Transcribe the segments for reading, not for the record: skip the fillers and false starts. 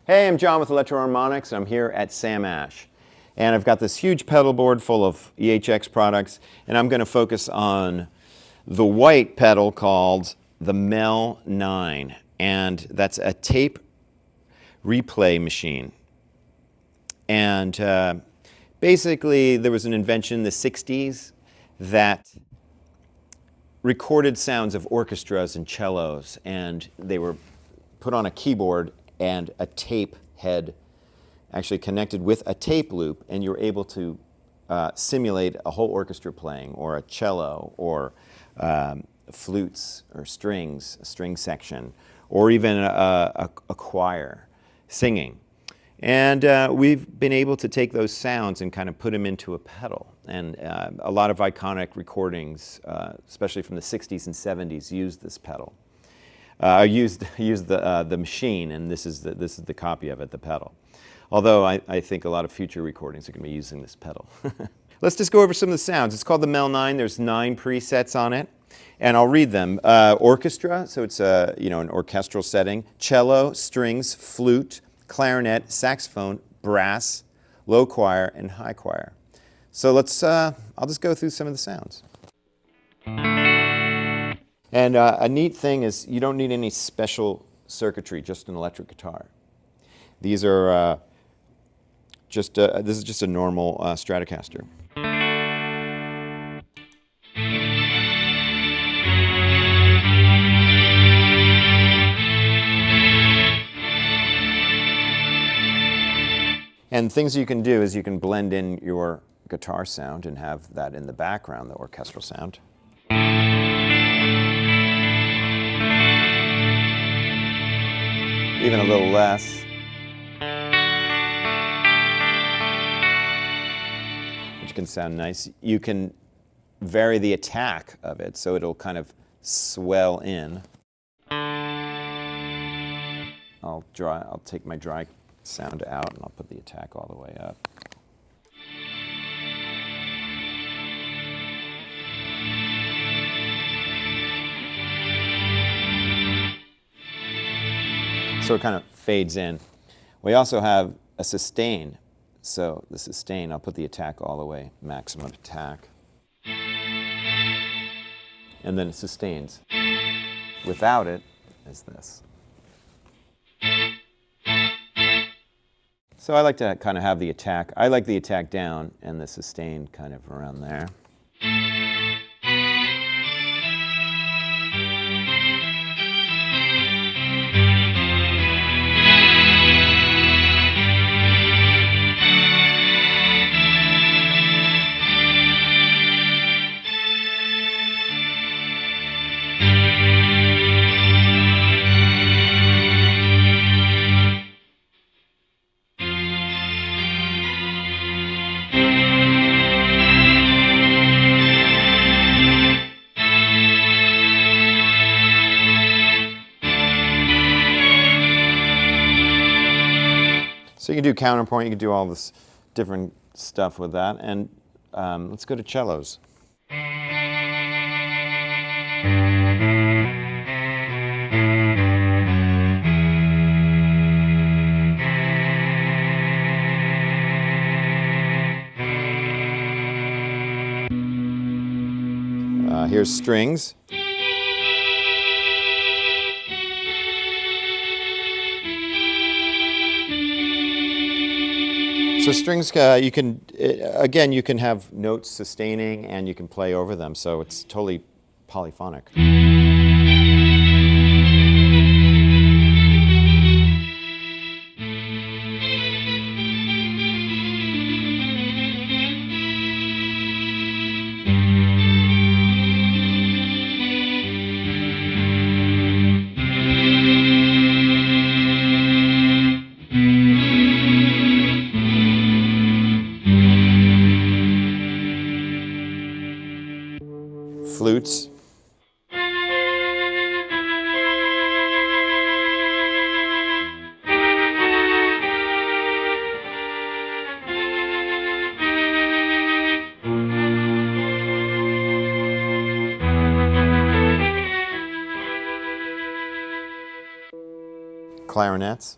Hey, I'm John with Electro Harmonix. I'm here at Sam Ash. And I've got this huge pedal board full of EHX products, and I'm going to focus on the white pedal called the MEL9. And that's a tape replay machine. And basically, there was an invention in the 60s that recorded sounds of orchestras and cellos, and they were put on a keyboard, and a tape head actually connected with a tape loop, and you're able to simulate a whole orchestra playing, or a cello, or flutes, or strings, a string section, or even a choir singing. And we've been able to take those sounds and kind of put them into a pedal. And a lot of iconic recordings, especially from the 60s and 70s, used this pedal. Used the machine, and this is the copy of it, the pedal. Although I think a lot of future recordings are going to be using this pedal. Let's just go over some of the sounds. It's called the MEL9. There's 9 presets on it, and I'll read them. Orchestra, so it's an orchestral setting. Cello, strings, flute, clarinet, saxophone, brass, low choir, and high choir. So let's. I'll just go through some of the sounds. And a neat thing is you don't need any special circuitry, just an electric guitar. These are this is just a normal Stratocaster. And things you can do is you can blend in your guitar sound and have that in the background, the orchestral sound. Even a little less. Which can sound nice. You can vary the attack of it so it'll kind of swell in. I'll take my dry sound out and I'll put the attack all the way up. So it kind of fades in. We also have a sustain. So the sustain, I'll put the attack all the way, maximum attack. And then it sustains. Without it is this. So I like to kind of have the attack. I like the attack down and the sustain kind of around there. So you can do counterpoint, you can do all this different stuff with that. And let's go to cellos. Here's strings. So strings, you can have notes sustaining and you can play over them, so it's totally polyphonic. Flutes. Clarinets.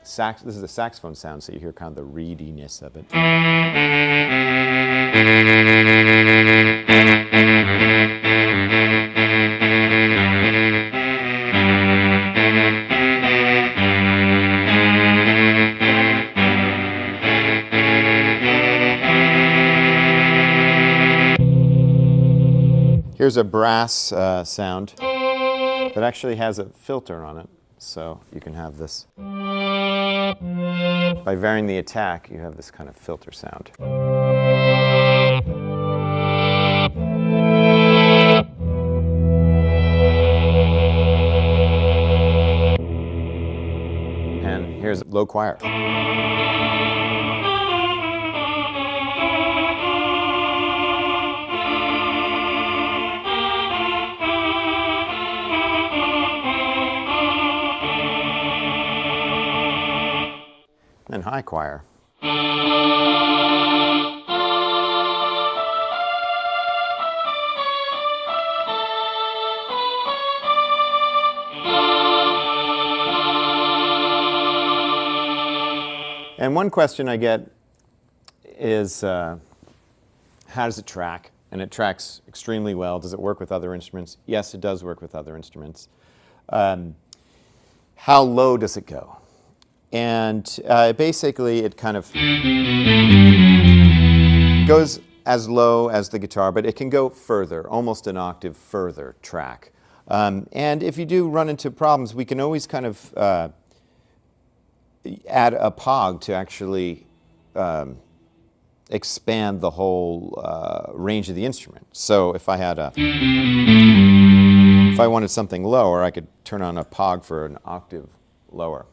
this is the saxophone sound, so you hear kind of the reediness of it. Here's a brass sound that actually has a filter on it, so you can have this. By varying the attack, you have this kind of filter sound. And here's low choir. And high choir. And one question I get is, how does it track? And it tracks extremely well. Does it work with other instruments? Yes, it does work with other instruments. How low does it go? And basically it kind of goes as low as the guitar, but it can go further, almost an octave further track. And if you do run into problems, we can always kind of add a pog to actually expand the whole range of the instrument. So if I had if I wanted something lower, I could turn on a pog for an octave lower.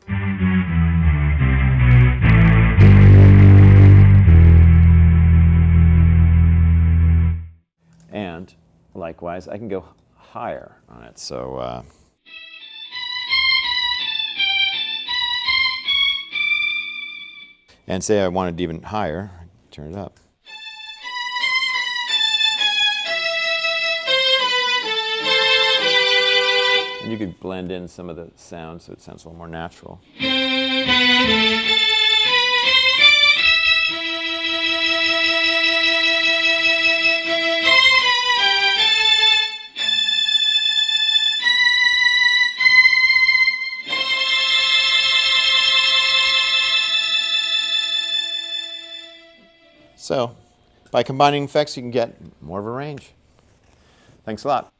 And likewise, I can go higher on it. So and say I wanted even higher, I turn it up. And you could blend in some of the sounds so it sounds a little more natural. So, by combining effects, you can get more of a range. Thanks a lot.